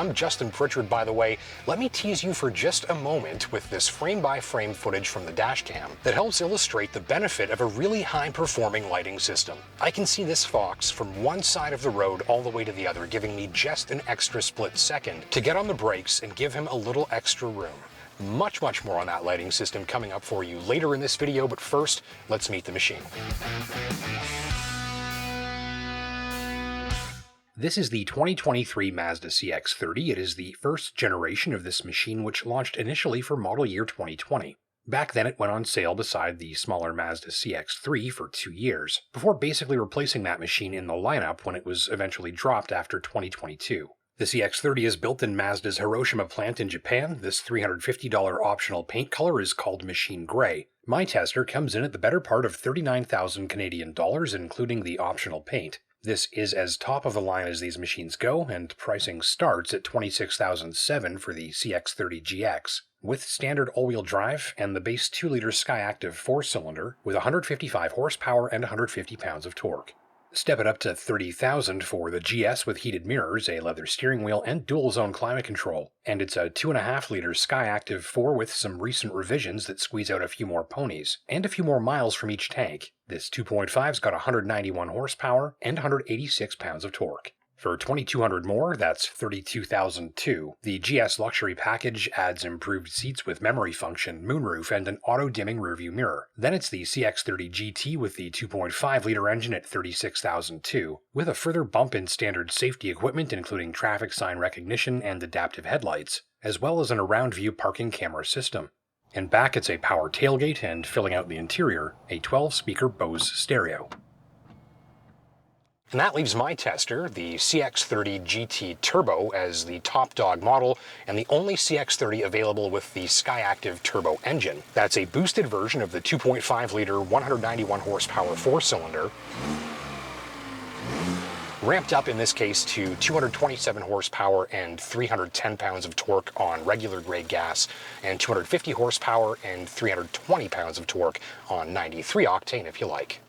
I'm Justin Pritchard, by the way. Let me tease you for just a moment with this frame-by-frame footage from the dashcam that helps illustrate the benefit of a really high-performing lighting system. I can see this fox from one side of the road all the way to the other, giving me just an extra split second to get on the brakes and give him a little extra room. Much more on that lighting system coming up for you later in this video, but first, let's meet the machine. This is the 2023 Mazda CX-30. It is the first generation of this machine, which launched initially for model year 2020. Back then it went on sale beside the smaller Mazda CX-3 for 2 years, before basically replacing that machine in the lineup when it was eventually dropped after 2022. The CX-30 is built in Mazda's Hiroshima plant in Japan. This $350 optional paint color is called Machine Gray. My tester comes in at the better part of 39,000 Canadian dollars, including the optional paint. This is as top of the line as these machines go, and pricing starts at $26,007 for the CX-30 GX, with standard all-wheel drive and the base 2-liter Skyactiv 4-cylinder with 155 horsepower and 150 pounds of torque. Step it up to $30,000 for the GS with heated mirrors, a leather steering wheel, and dual-zone climate control. And it's a 2.5-liter Skyactiv 4 with some recent revisions that squeeze out a few more ponies, and a few more miles from each tank. This 2.5's got 191 horsepower and 186 pounds of torque. For $2,200 more, that's $32,002. The GS Luxury Package adds improved seats with memory function, moonroof, and an auto-dimming rearview mirror. Then it's the CX-30 GT with the 2.5-liter engine at $36,002, with a further bump in standard safety equipment including traffic sign recognition and adaptive headlights, as well as an around-view parking camera system. And back it's a power tailgate, and filling out the interior, a 12-speaker Bose stereo. And that leaves my tester, the CX-30 GT Turbo, as the top dog model and the only CX-30 available with the Skyactiv Turbo engine. That's a boosted version of the 2.5-liter 191 horsepower 4-cylinder, ramped up in this case to 227 horsepower and 310 pounds of torque on regular grade gas, and 250 horsepower and 320 pounds of torque on 93 octane if you like.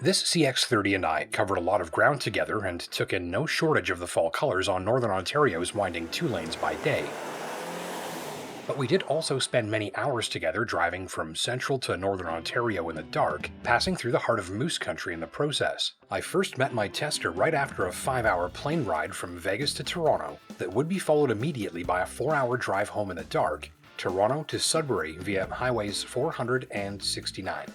This CX-30 and I covered a lot of ground together and took in no shortage of the fall colors on Northern Ontario's winding 2 lanes by day. But we did also spend many hours together driving from Central to Northern Ontario in the dark, passing through the heart of Moose Country in the process. I first met my tester right after a 5-hour plane ride from Vegas to Toronto that would be followed immediately by a 4-hour drive home in the dark, Toronto to Sudbury via highways 400 and 69.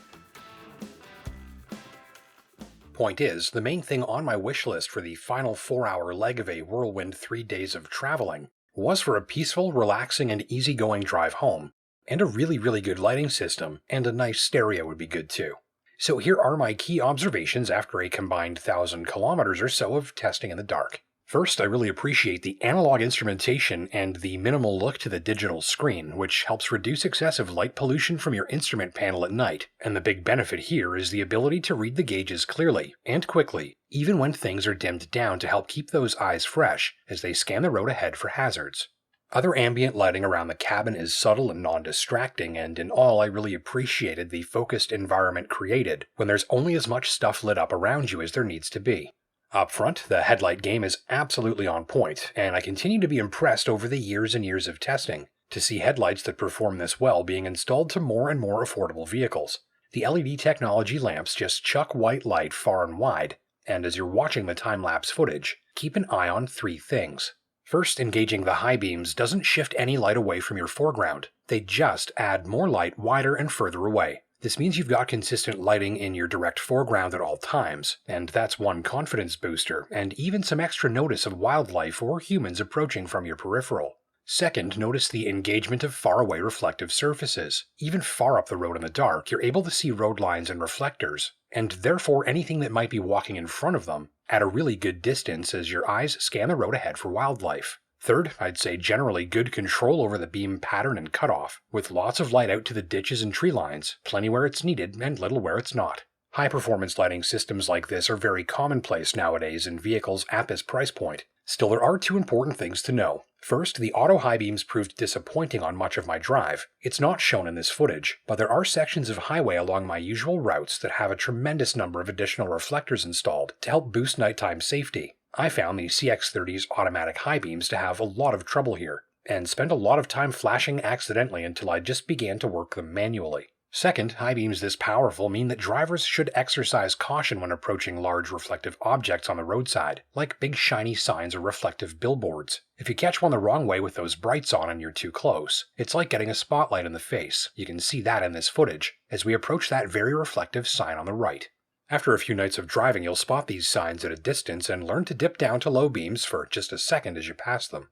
Point is, the main thing on my wish list for the final 4-hour leg of a whirlwind 3 days of traveling was for a peaceful, relaxing, and easygoing drive home, and a really good lighting system, and a nice stereo would be good too. So here are my key observations after a combined 1,000 kilometers or so of testing in the dark. First, I really appreciate the analog instrumentation and the minimal look to the digital screen, which helps reduce excessive light pollution from your instrument panel at night, and the big benefit here is the ability to read the gauges clearly and quickly, even when things are dimmed down to help keep those eyes fresh as they scan the road ahead for hazards. Other ambient lighting around the cabin is subtle and non-distracting, and in all I really appreciated the focused environment created when there's only as much stuff lit up around you as there needs to be. Up front, the headlight game is absolutely on point, and I continue to be impressed over the years and years of testing to see headlights that perform this well being installed to more and more affordable vehicles. The LED technology lamps just chuck white light far and wide, and as you're watching the time-lapse footage, keep an eye on 3 things. First, engaging the high beams doesn't shift any light away from your foreground. They just add more light wider and further away. This means you've got consistent lighting in your direct foreground at all times, and that's one confidence booster, and even some extra notice of wildlife or humans approaching from your peripheral. Second, notice the engagement of faraway reflective surfaces. Even far up the road in the dark, you're able to see road lines and reflectors, and therefore anything that might be walking in front of them, at a really good distance as your eyes scan the road ahead for wildlife. Third, I'd say generally good control over the beam pattern and cutoff, with lots of light out to the ditches and tree lines, plenty where it's needed and little where it's not. High-performance lighting systems like this are very commonplace nowadays in vehicles at this price point, Still, there are two important things to know. First, the auto high beams proved disappointing on much of my drive. It's not shown in this footage, but there are sections of highway along my usual routes that have a tremendous number of additional reflectors installed to help boost nighttime safety. I found the CX-30's automatic high beams to have a lot of trouble here, and spent a lot of time flashing accidentally until I just began to work them manually. Second, high beams this powerful mean that drivers should exercise caution when approaching large reflective objects on the roadside, like big shiny signs or reflective billboards. If you catch one the wrong way with those brights on and you're too close, it's like getting a spotlight in the face. You can see that in this footage, as we approach that very reflective sign on the right. After a few nights of driving, you'll spot these signs at a distance and learn to dip down to low beams for just a second as you pass them.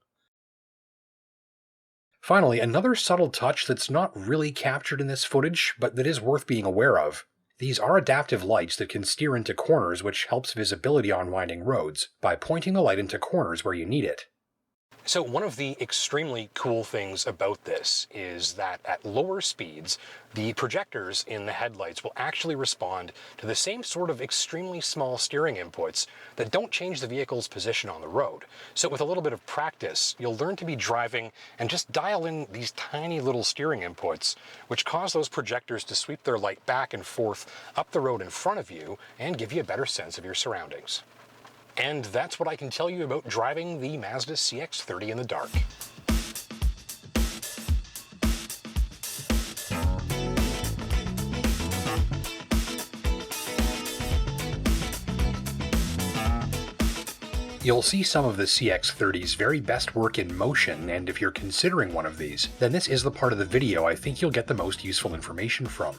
Finally, another subtle touch that's not really captured in this footage, but that is worth being aware of. These are adaptive lights that can steer into corners, which helps visibility on winding roads by pointing the light into corners where you need it. So one of the extremely cool things about this is that at lower speeds, the projectors in the headlights will actually respond to the same sort of extremely small steering inputs that don't change the vehicle's position on the road. So with a little bit of practice, you'll learn to be driving and just dial in these tiny little steering inputs, which cause those projectors to sweep their light back and forth up the road in front of you and give you a better sense of your surroundings. And that's what I can tell you about driving the Mazda CX-30 in the dark. You'll see some of the CX-30's very best work in motion, and if you're considering one of these, then this is the part of the video I think you'll get the most useful information from.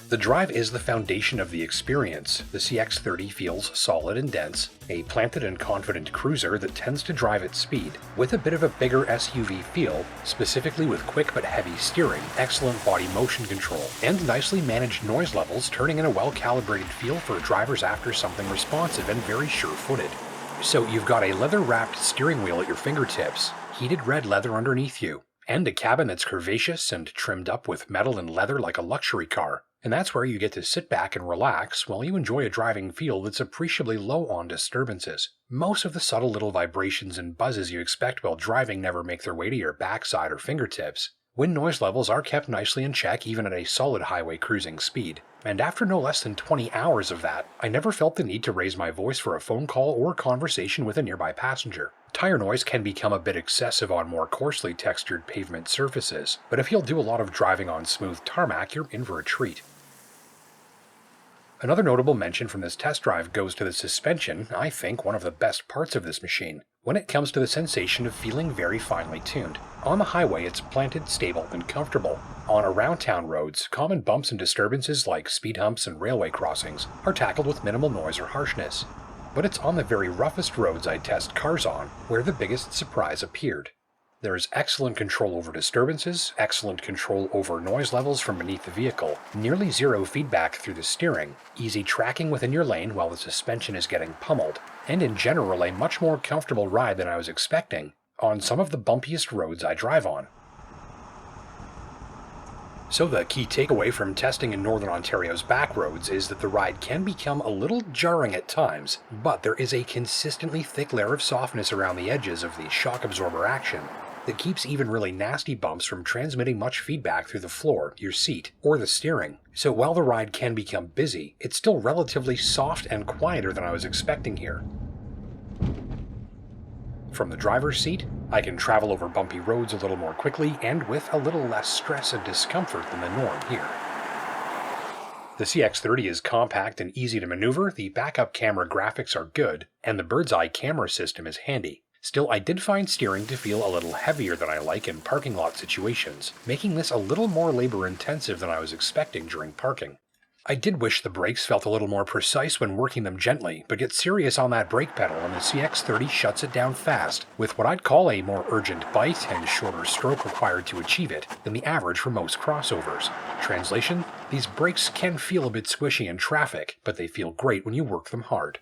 The drive is the foundation of the experience. The CX-30 feels solid and dense, a planted and confident cruiser that tends to drive at speed, with a bit of a bigger SUV feel, specifically with quick but heavy steering, excellent body motion control, and nicely managed noise levels, turning in a well-calibrated feel for drivers after something responsive and very sure-footed. So you've got a leather-wrapped steering wheel at your fingertips, heated red leather underneath you, and a cabin that's curvaceous and trimmed up with metal and leather like a luxury car. And that's where you get to sit back and relax while you enjoy a driving feel that's appreciably low on disturbances. Most of the subtle little vibrations and buzzes you expect while driving never make their way to your backside or fingertips. Wind noise levels are kept nicely in check even at a solid highway cruising speed. And after no less than 20 hours of that, I never felt the need to raise my voice for a phone call or conversation with a nearby passenger. Tire noise can become a bit excessive on more coarsely textured pavement surfaces, but if you'll do a lot of driving on smooth tarmac, you're in for a treat. Another notable mention from this test drive goes to the suspension, I think one of the best parts of this machine, when it comes to the sensation of feeling very finely tuned. On the highway, it's planted, stable, and comfortable. On around-town roads, common bumps and disturbances like speed humps and railway crossings are tackled with minimal noise or harshness. But it's on the very roughest roads I test cars on where the biggest surprise appeared. There is excellent control over disturbances, excellent control over noise levels from beneath the vehicle, nearly zero feedback through the steering, easy tracking within your lane while the suspension is getting pummeled, and in general a much more comfortable ride than I was expecting on some of the bumpiest roads I drive on. So the key takeaway from testing in Northern Ontario's back roads is that the ride can become a little jarring at times, but there is a consistently thick layer of softness around the edges of the shock absorber action that keeps even really nasty bumps from transmitting much feedback through the floor, your seat, or the steering. So while the ride can become busy, it's still relatively soft and quieter than I was expecting here. From the driver's seat, I can travel over bumpy roads a little more quickly and with a little less stress and discomfort than the norm here. The CX-30 is compact and easy to maneuver, the backup camera graphics are good, and the bird's eye camera system is handy. Still, I did find steering to feel a little heavier than I like in parking lot situations, making this a little more labor-intensive than I was expecting during parking. I did wish the brakes felt a little more precise when working them gently, but get serious on that brake pedal and the CX-30 shuts it down fast, with what I'd call a more urgent bite and shorter stroke required to achieve it than the average for most crossovers. Translation: these brakes can feel a bit squishy in traffic, but they feel great when you work them hard.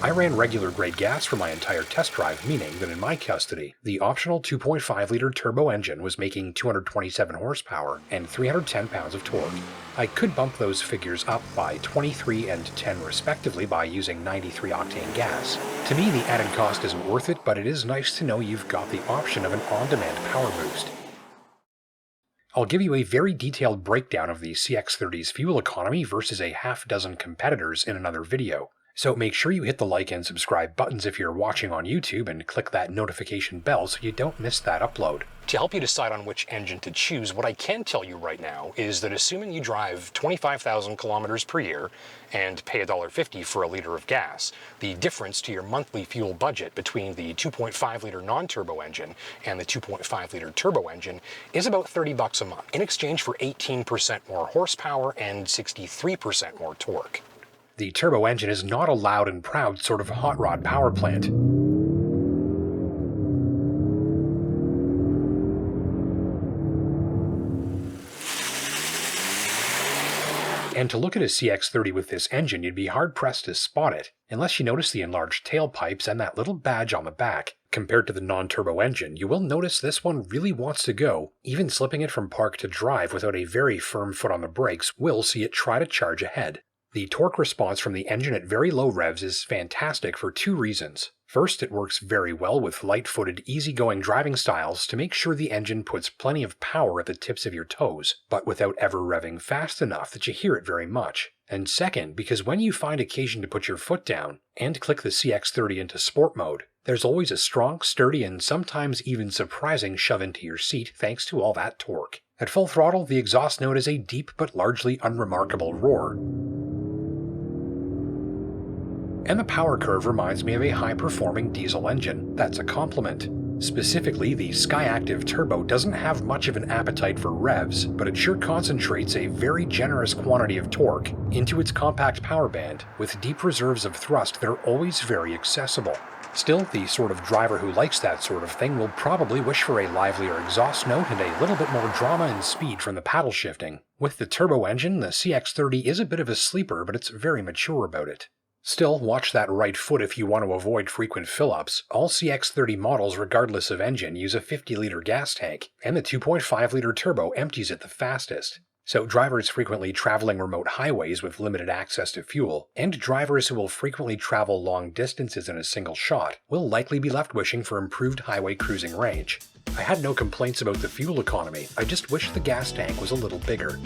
I ran regular grade gas for my entire test drive, meaning that in my custody, the optional 2.5-liter turbo engine was making 227 horsepower and 310 pounds of torque. I could bump those figures up by 23 and 10 respectively by using 93 octane gas. To me, the added cost isn't worth it, but it is nice to know you've got the option of an on-demand power boost. I'll give you a very detailed breakdown of the CX-30's fuel economy versus a half dozen competitors in another video. So make sure you hit the like and subscribe buttons if you're watching on YouTube and click that notification bell so you don't miss that upload. To help you decide on which engine to choose, what I can tell you right now is that assuming you drive 25,000 kilometers per year and pay $1.50 for a liter of gas, the difference to your monthly fuel budget between the 2.5-liter non-turbo engine and the 2.5-liter turbo engine is about $30 a month, in exchange for 18% more horsepower and 63% more torque. The turbo engine is not a loud and proud sort of hot rod power plant. And to look at a CX-30 with this engine, you'd be hard-pressed to spot it, unless you notice the enlarged tailpipes and that little badge on the back. Compared to the non-turbo engine, you will notice this one really wants to go. Even slipping it from park to drive without a very firm foot on the brakes will see it try to charge ahead. The torque response from the engine at very low revs is fantastic for two reasons. First, it works very well with light-footed, easygoing driving styles to make sure the engine puts plenty of power at the tips of your toes, but without ever revving fast enough that you hear it very much. And second, because when you find occasion to put your foot down and click the CX-30 into sport mode, there's always a strong, sturdy, and sometimes even surprising shove into your seat thanks to all that torque. At full throttle, the exhaust note is a deep but largely unremarkable roar. And the power curve reminds me of a high-performing diesel engine. That's a compliment. Specifically, the Skyactiv-Turbo doesn't have much of an appetite for revs, but it sure concentrates a very generous quantity of torque into its compact power band, with deep reserves of thrust that are always very accessible. Still, the sort of driver who likes that sort of thing will probably wish for a livelier exhaust note and a little bit more drama and speed from the paddle shifting. With the turbo engine, the CX-30 is a bit of a sleeper, but it's very mature about it. Still, watch that right foot if you want to avoid frequent fill-ups. All CX-30 models, regardless of engine, use a 50-liter gas tank, and the 2.5-liter turbo empties it the fastest. So drivers frequently traveling remote highways with limited access to fuel, and drivers who will frequently travel long distances in a single shot, will likely be left wishing for improved highway cruising range. I had no complaints about the fuel economy, I just wish the gas tank was a little bigger.